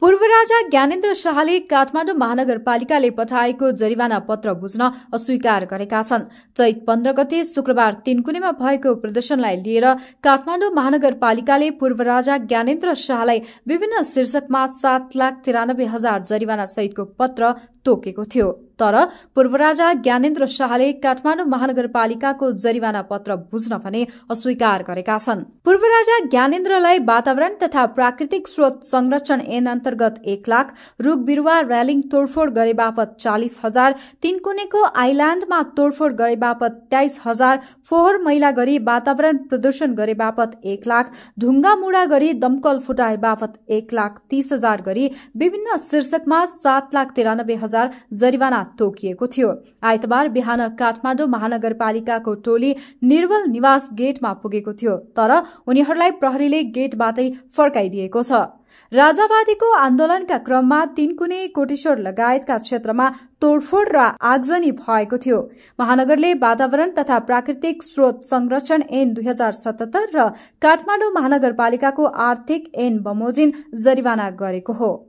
पूर्व राजा ज्ञानेन्द्र शाहले काठमाडौँ महानगरपालिकाले पठाएको जरिवाना पत्र बुझ्न अस्वीकार गरेका छन्। चैत 15 गते शुक्रबार तीनकुनेमा भएको प्रदर्शनलाई लिएर काठमाडौँ महानगरपालिकाले पूर्व राजा ज्ञानेन्द्र शाहलाई विभिन्न शीर्षकमा 7,93,000 जरिवाना सहितको पत्र तोकेको थियो। तर पूर्व राजा ज्ञानेन्द्र शाहले काठमाडौँ महानगरपालिकाको जरिवाना पत्र बुझ्न भने अस्वीकार गरेका छन्। पूर्व राजा ज्ञानेन्द्रलाई वातावरण तथा प्राकृतिक स्रोत संरक्षण ऐन अन्तर्गत 1 लाख, रूख बिरुवा र्यालिङ तोडफोड गरे बापत 40,000, तीनकुनेको आइल्याण्डमा तोडफोड गरे बापत 23,000, फोहोर मैला गरी वातावरण प्रदूषण गरे बापत 1 लाख, ढुङ्गा मुडा गरी दमकल फुटाए बापत 1,30,000 गरी विभिन्न शीर्षकमा 7,93,000 जरिवाना तोकिएको थियो। आइतबार बिहान काठमाडौँ महानगरपालिकाको टोली निर्वल निवास गेटमा पुगेको थियो, तर उनीहरूलाई प्रहरीले गेटबाटै फर्काइदिएको छ। राजावादीको आन्दोलनका क्रममा तीनकुने, कोटेश्वर लगायतका क्षेत्रमा तोडफोड र आगजनी भएको थियो। महानगरले वातावरण तथा प्राकृतिक स्रोत संरक्षण ऐन 2077 र काठमाडौँ महानगरपालिकाको आर्थिक ऐन बमोजिम जरिवाना गरेको हो।